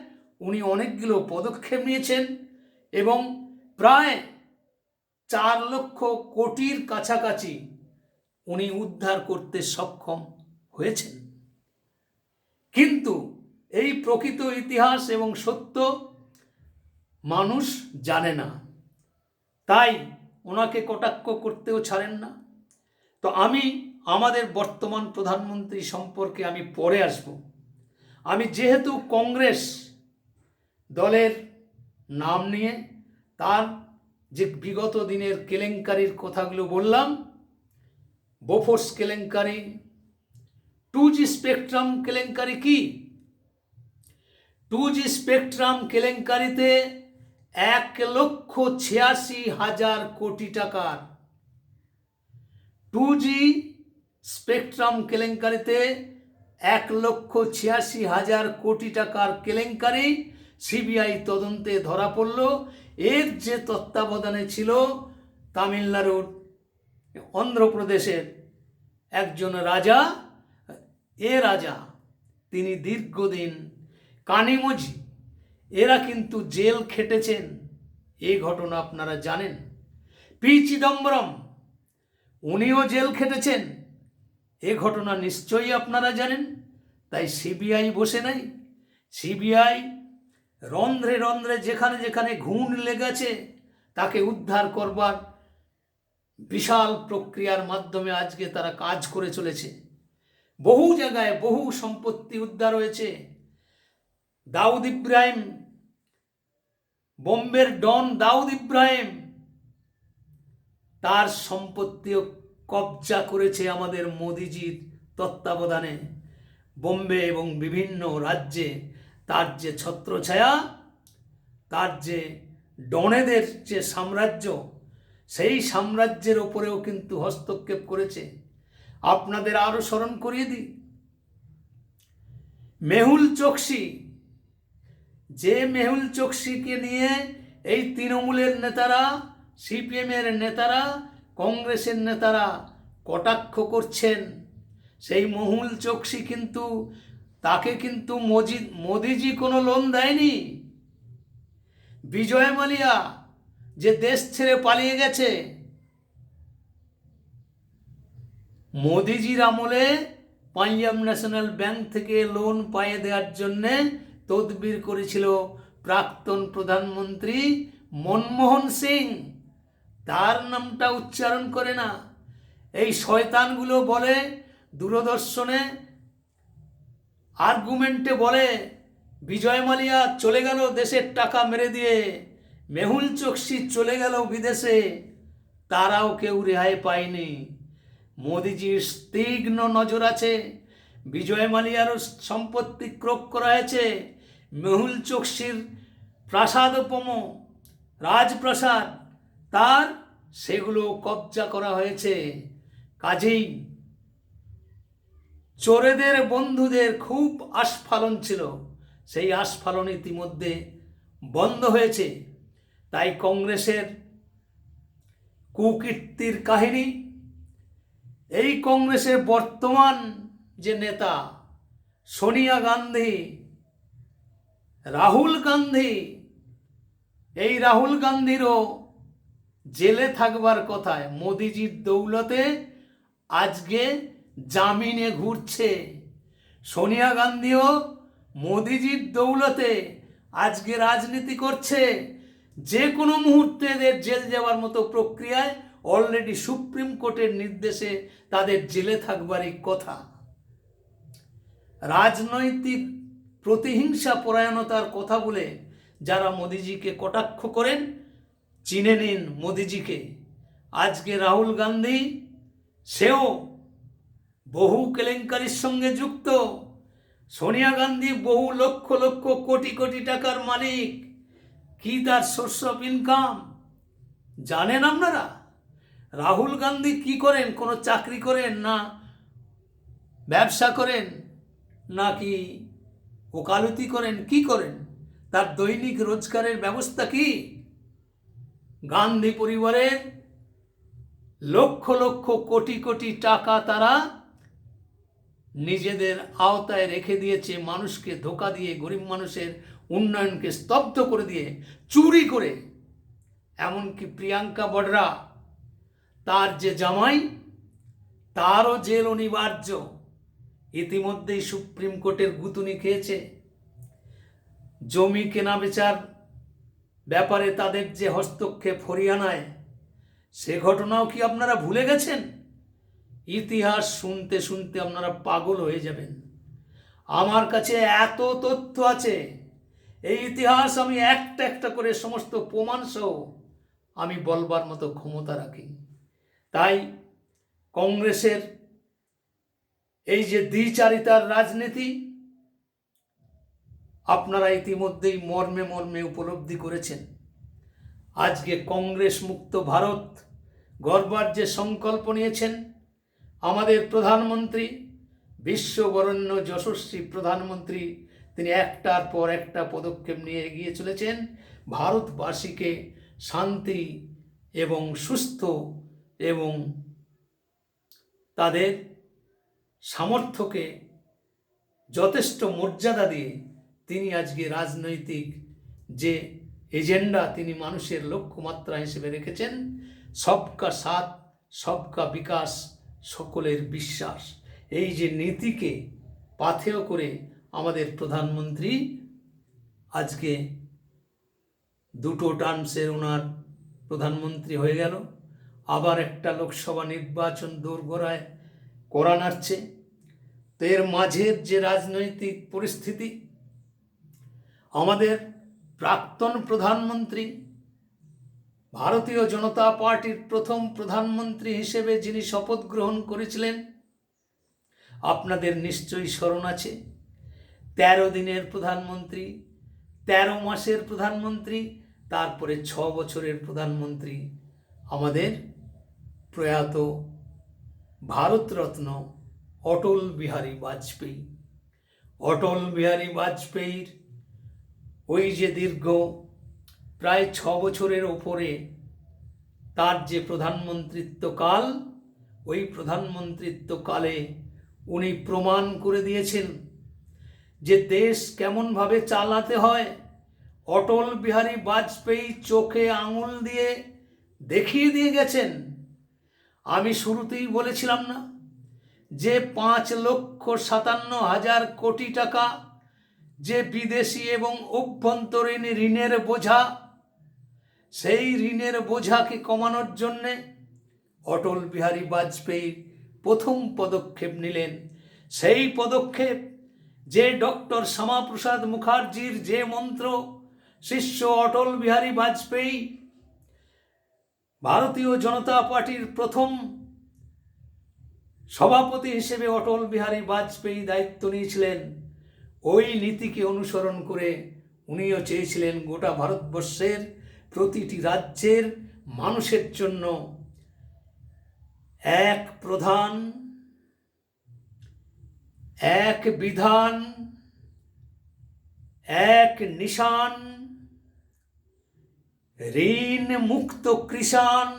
উনি অনেকগুলো পদক্ষেপ নিয়েছেন এবং প্রায় 4 লক্ষ কোটির কাছাকাছি উনি উদ্ধার করতে সক্ষম হয়েছেন। কিন্তু এই প্রকৃত ইতিহাস এবং সত্য মানুষ জানে না, তাই ওনাকে কটাক্ষ করতেও ছাড়েন না। তো আমি আমাদের বর্তমান প্রধানমন্ত্রী সম্পর্কে আমি পরে আসব। আমি যেহেতু কংগ্রেস দলের নাম নিয়ে তার যে বিগত দিনের কেলেঙ্কারির কথাগুলো বললাম, বোফোর্স কেলেঙ্কারি, 2G স্পেকট্রাম কেলেঙ্কারি, কি 2G স্পেকট্রাম কেলেঙ্কারিতে 1,86,000 কোটি টাকার 2G স্পেকট্রাম কেলেঙ্কারিতে 1,86,000 কোটি টাকার কেলেঙ্কারি সিবিআই তদন্তে ধরা পড়ল। এর যে তত্ত্বাবধানে ছিল তামিলনাড়ুর, অন্ধ্রপ্রদেশের একজন রাজা, রাজা তিনি দীর্ঘদিন, কানিমোঝি, এরা কিন্তু জেল খেটেছেন। এই ঘটনা আপনারা জানেন। পি চিদম্বরম, উনিও জেল খেটেছেন। এ ঘটনা নিশ্চয়ই আপনারা জানেন। তাই সিবিআই বসে নাই। সিবিআই রন্ধ্রে রন্ধ্রে যেখানে যেখানে ঘুণ লেগেছে তাকে উদ্ধার করবার বিশাল প্রক্রিয়ার মাধ্যমে আজকে তারা কাজ করে চলেছে। বহু জায়গায় বহু সম্পত্তি উদ্ধার হয়েছে। দাউদ ইব্রাহিম, বোম্বের ডন দাউদ ইব্রাহিম, তার সম্পত্তিও কবজা করেছে আমাদের মোদিজির তত্ত্বাবধানে। বোম্বে এবং বিভিন্ন রাজ্যে তার যে ছত্রছায়া, তার যে ডনেদের যে সাম্রাজ্য, সেই সাম্রাজ্যের ওপরেও কিন্তু হস্তক্ষেপ করেছে। আপনাদের আরও স্মরণ করিয়ে দিই, মেহুল চোকসি, যে মেহুল চোকসিকে নিয়ে এই তৃণমূলের নেতারা, সিপিএমের নেতারা, কংগ্রেসের নেতারা কটাক্ষ করছেন, সেই মেহুল চোকসি কিন্তু, তাকে কিন্তু মোদিজি কোনো লোন দেয়নি। বিজয় মালিয়া যে দেশ ছেড়ে পালিয়ে গেছে, মোদিজির আমলে পাঞ্জাব ন্যাশনাল ব্যাংক থেকে লোন পাইয়ে দেওয়ার জন্যে তদবির করেছিল প্রাক্তন প্রধানমন্ত্রী মনমোহন সিং। তার নামটা উচ্চারণ করে না। এই শয়তানগুলো বলে দূরদর্শনে আর্গুমেন্টে বলে বিজয় মালিয়া চলে গেল দেশের টাকা মেরে দিয়ে, মেহুল চোকসি চলে গেল বিদেশে, তারাও কেউ রেহাই পায়নি। মোদিজির তীক্ষ্ণ নজর আছে। বিজয় মালিয়ারও সম্পত্তি ক্রোক করা হয়েছে। মেহুল চোকসির প্রাসাদোপম রাজপ্রাসাদ, তার সেগুলো কবজা করা হয়েছে। কাজেই চোরেদের বন্ধুদের খুব আস্ফালন ছিল, সেই আস্ফালন ইতিমধ্যে বন্ধ হয়েছে। তাই কংগ্রেসের কুকীর্তির কাহিনী, এই কংগ্রেসের বর্তমান যে নেতা সোনিয়া গান্ধী, রাহুল গান্ধী, এই রাহুল গান্ধীরও জেলে থাকবার কথায় মোদিজির দৌলতে আজকে জামিনে ঘুরছে। সোনিয়া গান্ধীও মোদিজির দৌলতে আজকে রাজনীতি করছে। যে কোনো মুহূর্তে এদের জেল যাওয়ার মতো প্রক্রিয়ায় অলরেডি সুপ্রিম কোর্টের নির্দেশে তাদের জেলে থাকবারই কথা। রাজনৈতিক প্রতিহিংসা পরায়ণতার কথা বলে যারা মোদিজিকে কটাক্ষ করেন, চিনে নিন মোদিজিকে। আজকে রাহুল গান্ধী, সেও বহু কেলেঙ্কারির সঙ্গে যুক্ত। সোনিয়া গান্ধী বহু লক্ষ লক্ষ কোটি কোটি টাকার মালিক। কি তার সোর্স অফ ইনকাম জানেন আপনারা? রাহুল গান্ধী কি করেন? কোনো চাকরি করেন না ব্যবসা করেন নাকি ওকালতি করেন? কি করেন? তার দৈনিক রোজগারের ব্যবস্থা কি? গান্ধী পরিবারের লক্ষ লক্ষ কোটি কোটি টাকা তারা নিজেদের আওতায় রেখে দিয়েছে, মানুষকে ধোকা দিয়ে, গরিব মানুষের উন্নয়নকে স্তব্ধ করে দিয়ে, চুরি করে। এমনকি প্রিয়াঙ্কা বড়রা, তার যে জামাই, তারও জেল অনিবার্য। ইতিমধ্যেই সুপ্রিম কোর্টের গুতুনি খেয়েছে। জমি কেনা বেচার ব্যাপারে তাদের যে হস্তক্ষেপ হরিয়ানায়, সে ঘটনাও কি আপনারা ভুলে গেছেন? ইতিহাস শুনতে শুনতে আপনারা পাগল হয়ে যাবেন। আমার কাছে এত তথ্য আছে, এই ইতিহাস আমি একটা একটা করে সমস্ত প্রমাণ সহ আমি বলবার মতো ক্ষমতা রাখি। তাই কংগ্রেসের এই যে দ্বিচারিতার রাজনীতি আপনারা ইতিমধ্যেই মর্মে মর্মে উপলব্ধি করেছেন। আজকে কংগ্রেস মুক্ত ভারত গড়বার যে সংকল্প নিয়েছেন আমাদের প্রধানমন্ত্রী, বিশ্ববরেণ্য যশস্বী প্রধানমন্ত্রী, তিনি একটার পর একটা পদক্ষেপ নিয়ে এগিয়ে চলেছেন ভারতবাসীকে শান্তি এবং সুস্থ এবং তাদের সামর্থ্যকে যথেষ্ট মর্যাদা দিয়ে তিনি আজকে রাজনৈতিক যে এজেন্ডা তিনি মানুষের লক্ষ্যমাত্রা হিসেবে রেখেছেন, সবকা সাথ সবকা বিকাশ সকলের বিশ্বাস, এই যে নীতিকে পাথেয় করে আমাদের প্রধানমন্ত্রী আজকে দুটো টার্মসের ওনার প্রধানমন্ত্রী হয়ে গেল। আবার একটা লোকসভা নির্বাচন দোরগোড়ায় করা নাড়ছে। তো এর মাঝের যে রাজনৈতিক পরিস্থিতি, আমাদের প্রাক্তন প্রধানমন্ত্রী, ভারতীয় জনতা পার্টির প্রথম প্রধানমন্ত্রী হিসেবে যিনি শপথ গ্রহণ করেছিলেন, আপনাদের নিশ্চয়ই স্মরণ আছে। 13 দিনের প্রধানমন্ত্রী, 13 মাসের প্রধানমন্ত্রী, তারপরে 6 বছরের প্রধানমন্ত্রী আমাদের প্রয়াত ভারতরত্ন অটল বিহারী বাজপেয়ী। অটল বিহারী বাজপেয়ীর ওই যে দীর্ঘ প্রায় 6 বছরের ওপরে তার যে প্রধানমন্ত্রিত্বকাল, ওই প্রধানমন্ত্রিত্বকালে উনি প্রমাণ করে দিয়েছেন যে দেশ কেমনভাবে চালাতে হয়। অটল বিহারী বাজপেয়ী চোখে আঙুল দিয়ে দেখিয়ে দিয়ে গেছেন। আমি শুরুতেই বলেছিলাম না যে 5,57,000 কোটি টাকা যে বিদেশি এবং অভ্যন্তরীণ ঋণের বোঝা, সেই ঋণের বোঝাকে কমানোর জন্যে অটল বিহারী বাজপেয়ী প্রথম পদক্ষেপ নিলেন। সেই পদক্ষেপ যে ডক্টর শ্যামাপ্রসাদ মুখার্জির যে মন্ত্র শিষ্য অটল বিহারী বাজপেয়ী, ভারতীয় জনতা পার্টির প্রথম সভাপতি হিসেবে অটল বিহারী বাজপেয়ী দায়িত্ব নিয়েছিলেন, ওই নীতিকে অনুসরণ করে উনিও চেয়েছিলেন গোটা ভারতবর্ষের প্রতিটি রাজ্যের মানুষের জন্য এক প্রধান এক বিধান, এক নিশান, ঋণ মুক্ত কৃষাণ।